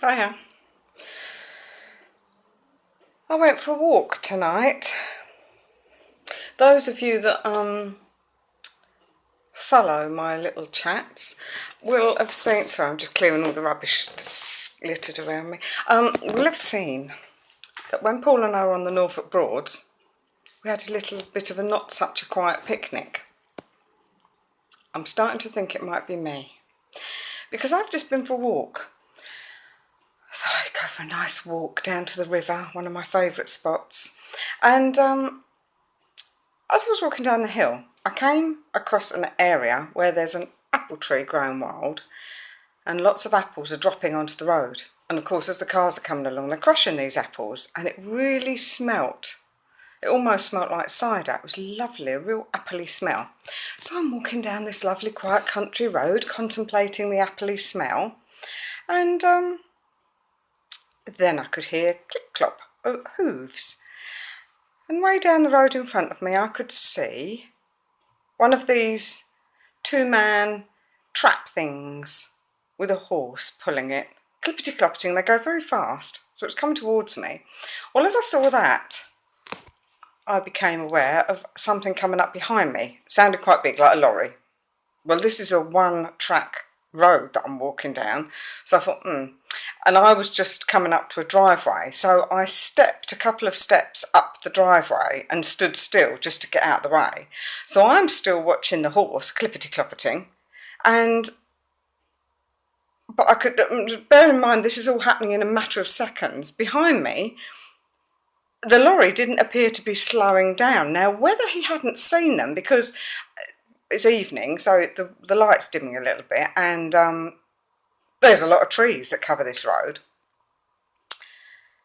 Hiya. I went for a walk tonight. Those of you that follow my little chats will have seen, sorry I'm just clearing all the rubbish that's littered around me, will have seen that when Paul and I were on the Norfolk Broads, we had a little bit of a not such a quiet picnic. I'm starting to think it might be me, because I've just been for a walk. I thought I'd go for a nice walk down to the river, one of my favourite spots. And as I was walking down the hill, I came across an area where there's an apple tree growing wild and lots of apples are dropping onto the road. And of course, as the cars are coming along, they're crushing these apples, and it really smelt. It almost smelt like cider. It was lovely, a real appley smell. So I'm walking down this lovely quiet country road, contemplating the appley smell, and then I could hear clip-clop of hooves. And way down the road in front of me, I could see one of these two-man trap things with a horse pulling it. Clippity-cloppeting, they go very fast, so it's coming towards me. Well, as I saw that, I became aware of something coming up behind me. It sounded quite big, like a lorry. Well, this is a one-track road that I'm walking down, so I thought, And I was just coming up to a driveway, so I stepped a couple of steps up the driveway and stood still just to get out of the way. So I'm still watching the horse clippity-cloppeting, but I could bear in mind this is all happening in a matter of seconds. Behind me, the lorry didn't appear to be slowing down. Now, whether he hadn't seen them, because it's evening, so the light's dimming a little bit, and there's a lot of trees that cover this road.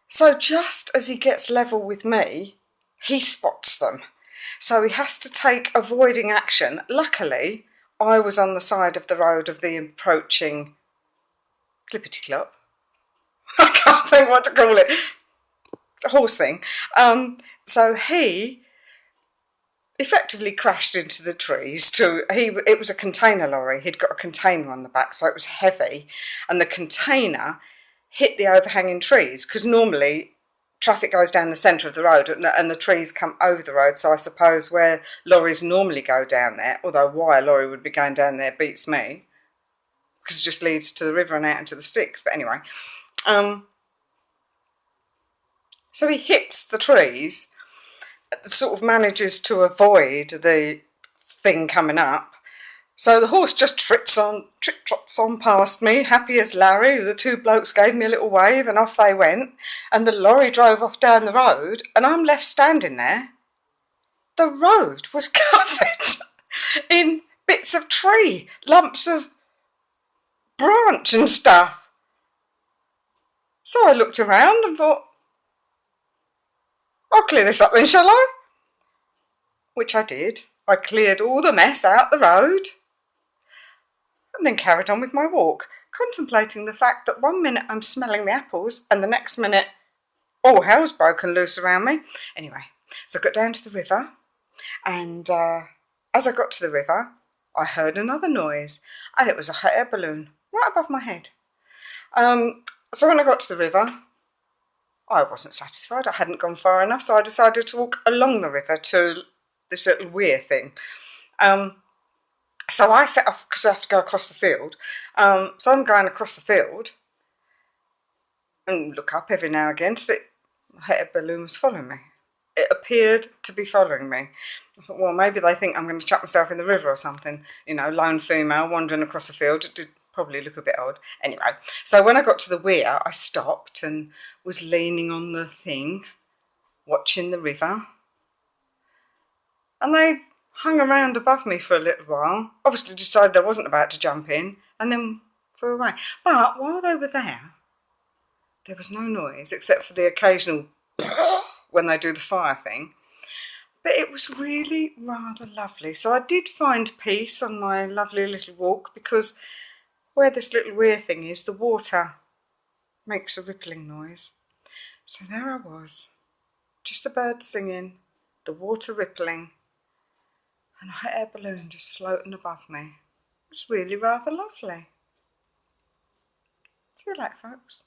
So just as he gets level with me, he spots them. So he has to take avoiding action. Luckily, I was on the side of the road of the approaching clippity-clop. I can't think what to call it. It's a horse thing. So he effectively crashed into the trees. It was a container lorry. He'd got a container on the back, so it was heavy. And the container hit the overhanging trees, because normally traffic goes down the centre of the road and the trees come over the road. So I suppose where lorries normally go down there, although why a lorry would be going down there beats me, because it just leads to the river and out into the sticks. But anyway, so he hits the trees, sort of manages to avoid the thing coming up. So the horse just trot-trots on past me, happy as Larry. The two blokes gave me a little wave and off they went. And the lorry drove off down the road and I'm left standing there. The road was covered in bits of tree, lumps of branch and stuff. So I looked around and thought, I'll clear this up then, shall I? Which I did. I cleared all the mess out the road and then carried on with my walk, contemplating the fact that one minute I'm smelling the apples and the next minute all hell's broken loose around me. Anyway, so I got down to the river, and as I got to the river, I heard another noise, and it was a hot air balloon right above my head. So when I got to the river, I wasn't satisfied. I hadn't gone far enough, so I decided to walk along the river to this little weir thing. So I set off, because I have to go across the field. So I'm going across the field and look up every now and again. So the hot air balloon was following me. It appeared to be following me. I thought, well, maybe they think I'm going to chuck myself in the river or something. You know, lone female wandering across the field. It did probably look a bit odd. Anyway, so when I got to the weir, I stopped and was leaning on the thing, watching the river. And they hung around above me for a little while, obviously decided I wasn't about to jump in, and then flew away. But while they were there was no noise except for the occasional when they do the fire thing. But it was really rather lovely. So I did find peace on my lovely little walk, because where this little weir thing is, the water makes a rippling noise. So there I was, just a bird singing, the water rippling, and a hot air balloon just floating above me. It was really rather lovely. See you later, folks.